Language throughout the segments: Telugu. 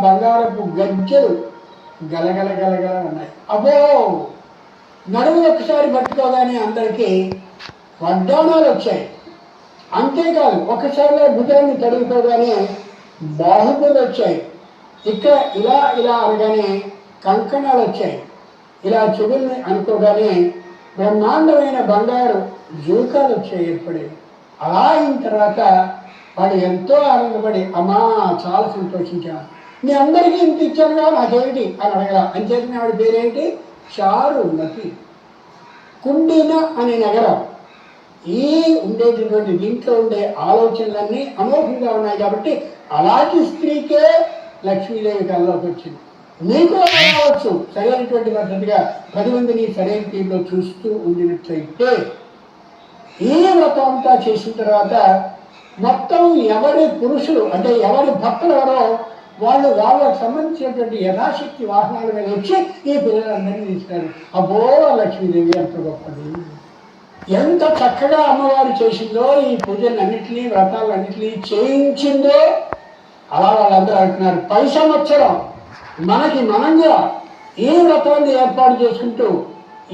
బంగారపు గజ్జలు గలగల గలగల ఉన్నాయి. అబ్బో నడుము ఒక్కసారి పట్టుకోగానే అందరికీ వడ్డాణాలు వచ్చాయి. అంతేకాదు ఒక్కసారిలో భుజాన్ని తడుగుకోగానే బాహుబలు వచ్చాయి. ఇక్కడ ఇలా ఇలా అనగానే కంకణాలు వచ్చాయి. ఇలా చెవుల్ని అనుకోగానే బ్రహ్మాండమైన బంగారు జూకాలు వచ్చాయి ఏర్పడేవి. అలా అయిన తర్వాత వాడు ఎంతో ఆనందపడి అమ్మా చాలా సంతోషించాను, మీ అందరికీ ఇంత ఇచ్చానుగా నాకేమిటి అని అడగరా. అంచేతనే ఆవిడ పేరేంటి? చారుమతి. కుండిన అనే నగరం. ఈ ఉండేటటువంటి దీంట్లో ఉండే ఆలోచనలన్నీ అమోఘంగా ఉన్నాయి కాబట్టి అలాంటి స్త్రీకే లక్ష్మీదేవి కల్లోకి వచ్చింది. నీకు రావచ్చు సరైనటువంటి పద్ధతిగా 10 మందిని సరైన తీరులో చూస్తూ ఉండినట్లయితే. ఈ వ్రతం అంతా చేసిన తర్వాత మొత్తం ఎవరి పురుషులు అంటే ఎవరి భక్తులు ఎవరో వాళ్ళు వాళ్ళకు సంబంధించినటువంటి యథాశక్తి వాహనాల మీద వచ్చి ఈ పిల్లలందరినీ తీసుకున్నారు. అబ్బో లక్ష్మీదేవి ఎంత గొప్పది, ఎంత చక్కగా అమ్మవారు చేసిందో, ఈ పూజలన్నింటినీ వ్రతాలన్నింటినీ చేయించిందో. అలా వాళ్ళందరూ అంటున్నారు పై సంవత్సరం మనకి మనంగా ఈ వ్రతాన్ని ఏర్పాటు చేసుకుంటూ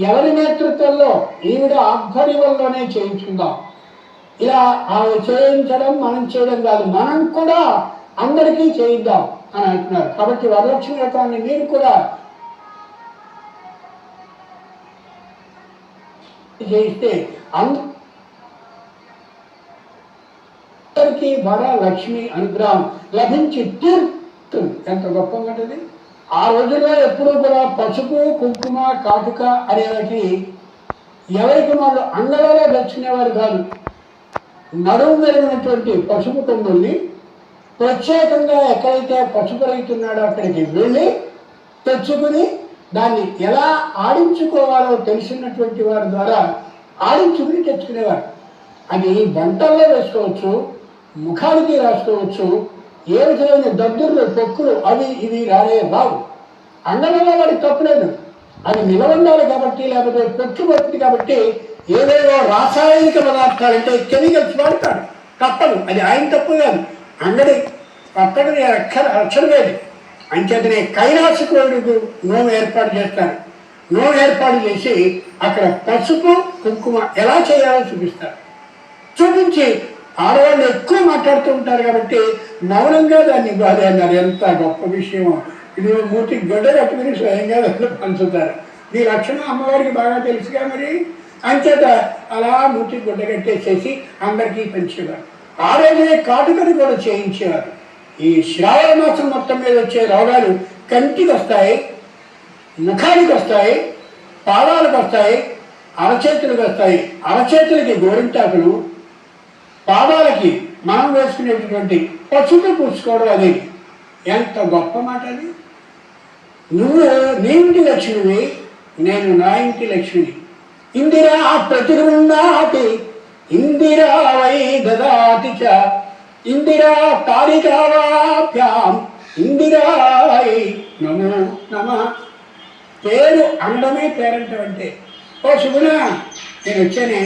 ఎవరి నేతృత్వంలో ఈవిడ ఆధ్వర్యంలోనే చేయించుకుందాం. ఇలా ఆవిడ చేయించడం మనం చేయడం కాదు, మనం కూడా అందరికీ చేయిద్దాం అని అంటున్నారు. కాబట్టి వరలక్ష్మి వ్రతాన్ని మీరు కూడా చేయిస్తే అందరికీ వరలక్ష్మి అనుగ్రహం లభించి తీరుతుంది. ఎంత గొప్ప ఉంటది. ఆ రోజుల్లో ఎప్పుడూ కూడా పసుపు కుంకుమ కాటుక అనేవి ఎవరికి వాళ్ళు అంగళలో తెచ్చుకునేవారు కాదు. నడుము మెరుగునటువంటి పసుపు కొమ్ముల్ని ప్రత్యేకంగా ఎక్కడైతే పసుపు రైతున్నాడో అక్కడికి వెళ్ళి తెచ్చుకుని దాన్ని ఎలా ఆడించుకోవాలో తెలిసినటువంటి వారి ద్వారా ఆడించుకుని తెచ్చుకునేవారు. అది వంటల్లో వేసుకోవచ్చు, ముఖానికి రాసుకోవచ్చు. ఏ విధమైన దద్దుర్లు పొక్కులు అవి ఇవి రావు. అంగళంలో వాడికి తప్పులేదు, అది నిలవండాలి కాబట్టి, లేకపోతే పొక్కు పడుతుంది కాబట్టి ఏవేవో రాసాయనిక పదార్థాలు అంటే కెమికల్స్ వాడతాడు, తప్పదు. అది ఆయన తప్పు కాదు, అంగడి పక్కన అక్షరమేది. అంచేతనే కైలాసకుడు నోము ఏర్పాటు చేస్తారు. నోము ఏర్పాటు చేసి అక్కడ పసుపు కుంకుమ ఎలా చేయాలో చూపిస్తారు. చూపించి ఆడవాళ్ళు ఎక్కువ మాట్లాడుతూ ఉంటారు కాబట్టి మౌనంగా దాన్ని ఇవ్వాలి అన్నారు. ఎంత గొప్ప విషయం ఇది. మూర్తికి గడ్డ కట్టుకుని స్వయంగా పంచుతారు. ఈ లక్షణం అమ్మవారికి బాగా తెలుసుగా మరి. అంచేత అలా మూర్తికి గుడ్డ కట్టేసేసి అందరికీ పంచేవారు. ఆ రోజే కాటుకని కూడా చేయించేవారు. ఈ శ్రావణ మాసం మొత్తం మీద వచ్చే రోగాలు కంటికి వస్తాయి, ముఖానికి వస్తాయి, పాదాలకు వస్తాయి, అరచేతులకు వస్తాయి. అరచేతులకి గోరింటాకులు, పాదాలకి మనం వేసుకునేటటువంటి పసుపు పూసుకోవడం. అది ఎంత గొప్ప మాట. అది నువ్వు నీ ఇంటి లక్ష్మివి, నేను నా ఇంటి లక్ష్మిని. ఇందిరా ప్రతిరుందాతి ఇందిరా వై దదాతి చ ఇందిరా తారికావాభ్యాం ఇందిరాయ నమో నమః. పేరు అందమే పేరంటం అంటే. ఓ శుభనా నేను వచ్చానే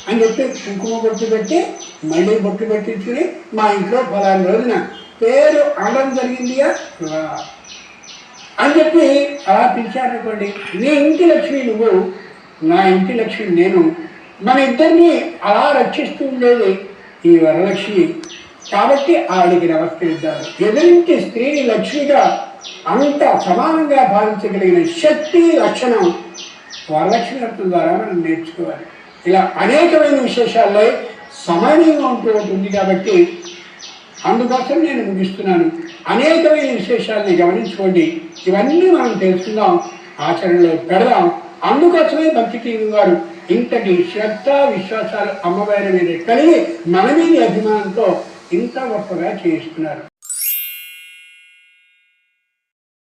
అని చెప్పి కుంకుమ బొట్టు పెట్టి మళ్ళీ బొట్టు పెట్టించుకుని మా ఇంట్లో ఫలాని రోజున పేరు అనడం జరిగిందిగా అని చెప్పి అలా పిలిచారనుకోండి. నీ ఇంటి లక్ష్మి నువ్వు, నా ఇంటి లక్ష్మి నేను. మన ఇద్దరిని అలా రక్షిస్తూ ఉండేది ఈ వరలక్ష్మి. కాబట్టి ఆవిడికి నమస్కరిద్దారు. ఎదురింటి స్త్రీని లక్ష్మిగా అంత సమానంగా భావించగలిగిన శక్తి లక్షణం వరలక్ష్మి వ్రతం ద్వారా మనం నేర్చుకోవాలి. ఇలా అనేకమైన విశేషాల్లో సమయంగా ఉంటూ ఉంటుంది కాబట్టి అందుకోసం నేను ముగిస్తున్నాను. అనేకమైన విశేషాలని గమనించుకోండి. ఇవన్నీ మనం తెలుసుకుందాం, ఆచరణలో పెడదాం. అందుకోసమే భక్తి టీవీ వారు ఇంతటి శ్రద్ధ విశ్వాసాలు అమ్మవారి మీద కలిగి మన మీద అభిమానంతో ఇంత గొప్పగా చేస్తున్నారు.